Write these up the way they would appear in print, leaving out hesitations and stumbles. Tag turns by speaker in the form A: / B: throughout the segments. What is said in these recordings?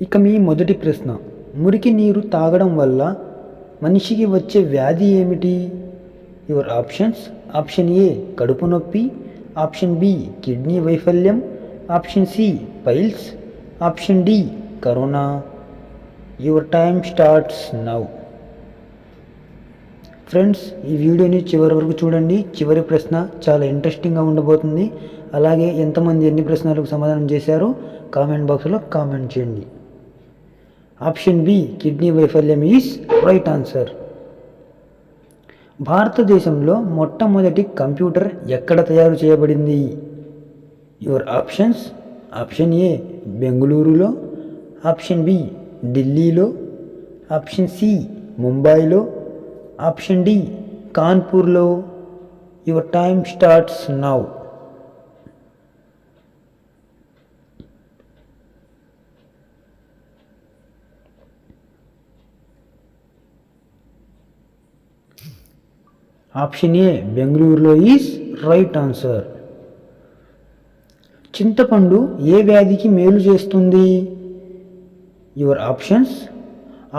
A: ఇక మీ మొదటి ప్రశ్న, మురికి నీరు తాగడం వల్ల మనిషికి వచ్చే వ్యాధి ఏమిటి? యువర్ ఆప్షన్స్: ఆప్షన్ ఏ కడుపు నొప్పి, ఆప్షన్ బి కిడ్నీ వైఫల్యం, option C piles, option D corona. Your time starts now. Friends, ఈ వీడియోని చివరి వరకు చూడండి. చివరి ప్రశ్న చాలా ఇంట్రెస్టింగ్గా ఉండబోతుంది. అలాగే ఎంతమంది ఎన్ని ప్రశ్నలకు సమాధానం చేశారో కామెంట్ బాక్స్లో కామెంట్ చేయండి. ఆప్షన్ బి కిడ్నీ వైఫల్యం ఈజ్ రైట్ ఆన్సర్. భారతదేశంలో మొట్టమొదటి కంప్యూటర్ ఎక్కడ తయారు చేయబడింది? యువర్ ఆప్షన్స్: ఆప్షన్ ఏ బెంగళూరులో, ఆప్షన్ బి ఢిల్లీలో, ఆప్షన్ సి ముంబైలో, ఆప్షన్ డి కాన్పూర్లో. Your time starts now. Option A బెంగళూరులో ఈజ్ రైట్ ఆన్సర్. చింతపండు ఏ వ్యాధికి మేలు చేస్తుంది? యువర్ ఆప్షన్స్: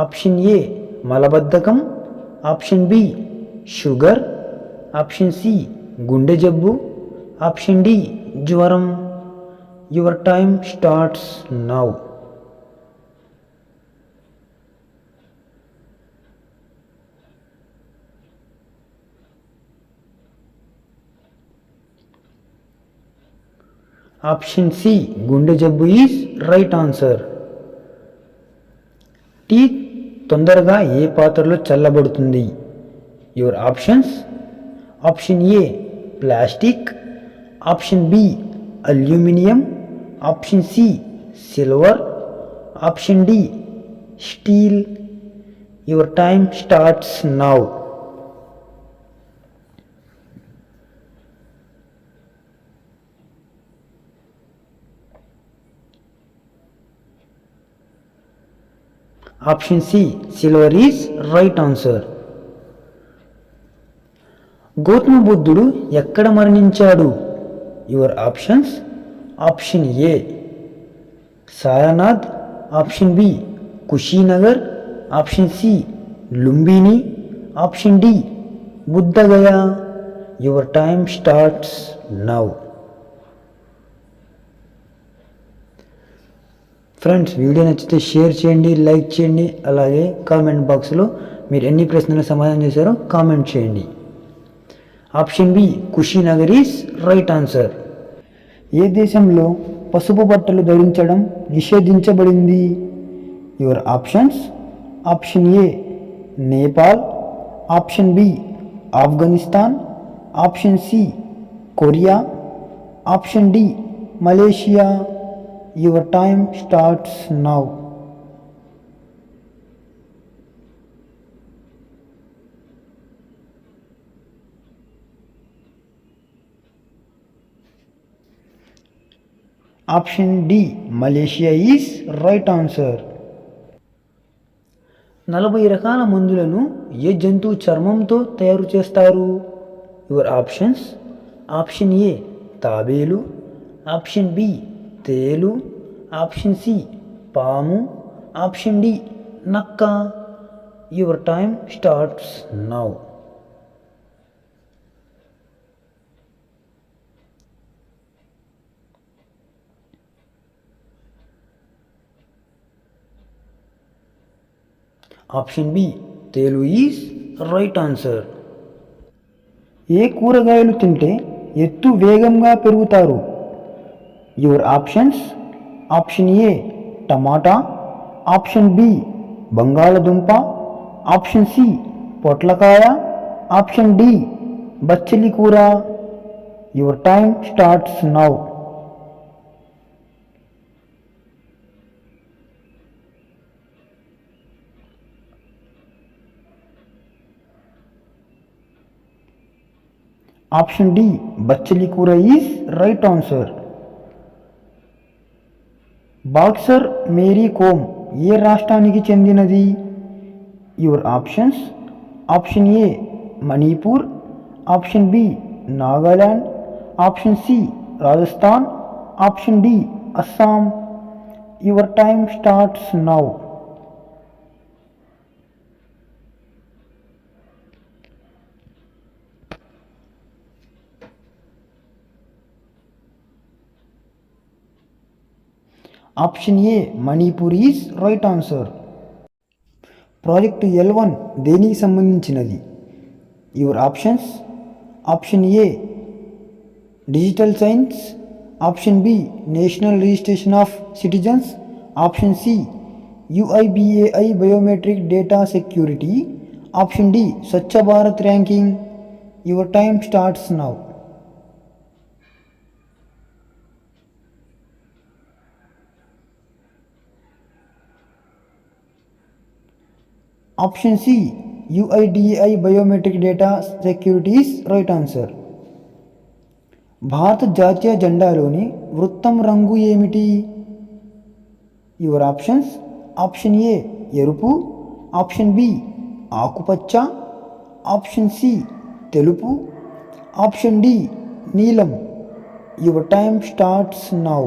A: ఆప్షన్ ఏ మలబద్ధకం, option B sugar, option C గుండె జబ్బు, ఆప్షన్ డి జ్వరం. Your time starts now. Option C గుండె జబ్బు ఈజ్ రైట్ ఆన్సర్. టీ తొందరగా ఏ పాత్రలో చల్లబడుతుంది? Your options: option A plastic, option B aluminium, option C silver, option D steel. Your time starts now. Option C silver is right answer. Gautama బుద్ధుడు ఎక్కడ మరణించాడు? Your options: option A Sarnath, option B Kushinagar, option C Lumbini, option D Bodhgaya. Your time starts now. Friends, video నచ్చితే share చేయండి, like చేయండి. అలాగే comment బాక్స్లో మీరు ఎన్ని ప్రశ్నలకు సమాధానం చేశారో కామెంట్ చేయండి. Option B Kushinagar is right answer. ఏ దేశంలో పసుపు బట్టలు ధరించడం నిషేధించబడింది? Your options: option A Nepal, option B Afghanistan, option C Korea, option D Malaysia. Your time starts now. Option D Malaysia is right answer. 40 రకాల మందులను ఏ జంతువు చర్మంతో తయారు చేస్తారు? యువర్ ఆప్షన్స్: ఆప్షన్ ఏ తాబేలు, ఆప్షన్ బి తేలు, ఆప్షన్ సి పాము, ఆప్షన్ డి నక్క. Your time starts now. Option B తేలు ఈజ్ రైట్ ఆన్సర్. ఏ కూరగాయలు తింటే ఎత్తు వేగంగా పెరుగుతారు? Your options: option A tomato, option B బంగాళదుంప, ఆప్షన్ సి పొట్లకాయ, ఆప్షన్ డి బచ్చలి కూర. Your time starts now. Option D బచ్చలి కూర is right answer. Boxer Mary Kom ఏ రాష్ట్రానికి చెందినది? Your options: option A Manipur, option B Nagaland, option C Rajasthan, option D Assam. Your time starts now. Option A Manipur is right answer. Project L1 దేనికి సంబంధించినది? Your options: option A digital science, option B national registration of citizens, option C UIBAI biometric data security, option D Swachh Bharat ranking. Your time starts now. Option C UIDAI biometric data security is right answer. భారత జాతీయ జెండాలోని వృత్తం రంగు ఏమిటి? Your options: option A ఎరుపు, option B ఆకుపచ్చ, option C తెలుపు, option D నీలం. Your time starts now.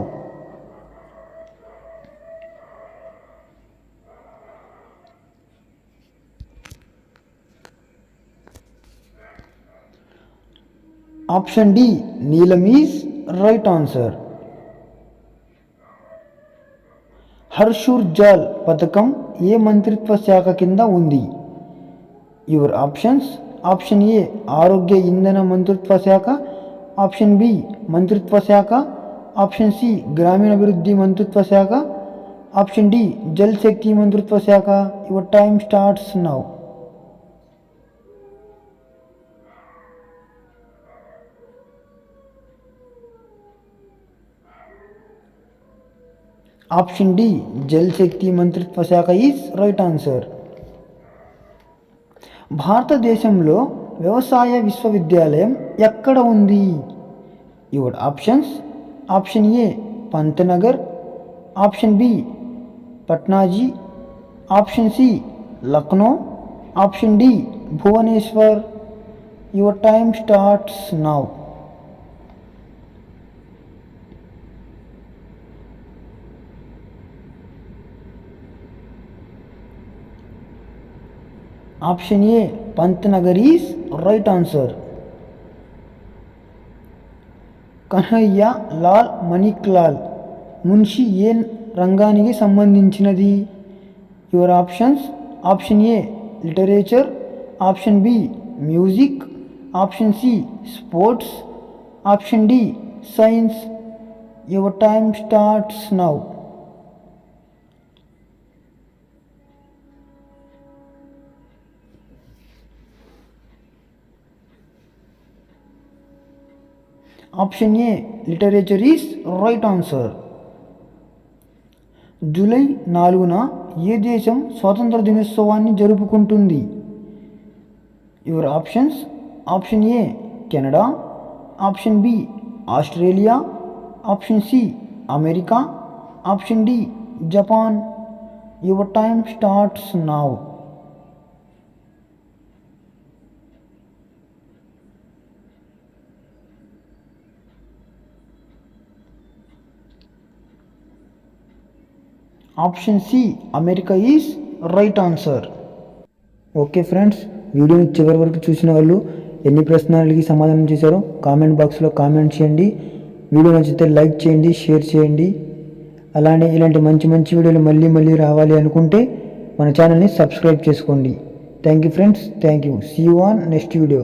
A: Option D నీలం ఈజ్ రైట్ ఆన్సర్. హర్షూర్ జాల్ పథకం ఏ మంత్రిత్వ శాఖ కింద ఉంది? యువర్ ఆప్షన్స్: ఆప్షన్ ఏ ఆరోగ్య ఇంధన మంత్రిత్వ శాఖ, ఆప్షన్ బి మంత్రిత్వ శాఖ, ఆప్షన్ సి గ్రామీణాభివృద్ధి మంత్రిత్వ శాఖ, ఆప్షన్ డి జల్ శక్తి మంత్రిత్వ శాఖ. Your time starts now. Option D Jal Shakti మంత్రిత్వ శాఖ ఈజ్ రైట్ ఆన్సర్. భారతదేశంలో వ్యవసాయ విశ్వవిద్యాలయం ఎక్కడ ఉంది? Your options: option A Pantnagar, option B పట్నాజీ, option C Lucknow, option D Bhubaneswar. Your time starts now. Option A Pantnagar is right answer. Kanhaiya Lal Maniklal Munshi ఏ రంగానికి సంబంధించినది? Your options: option A literature, option B music, option C sports, option D science. Your time starts now. Option A literature is right answer. July 4న ఏ దేశం స్వాతంత్ర దినోత్సవాన్ని జరుపుకుంటుంది? Your options: option A Canada, option B Australia, option C America, option D Japan. Your time starts now. Option C America is right answer. Okay friends, వీడియోని చివరి వరకు చూసిన వాళ్ళు ఎన్ని ప్రశ్నలకి సమాధానం చేశారో కామెంట్ బాక్స్లో కామెంట్ చేయండి. వీడియో నచ్చితే లైక్ చేయండి, షేర్ చేయండి. అలానే ఇలాంటి మంచి మంచి వీడియోలు మళ్ళీ మళ్ళీ రావాలి అనుకుంటే మన ఛానల్ని సబ్స్క్రైబ్ చేసుకోండి. Thank you friends, thank you. See you on next video.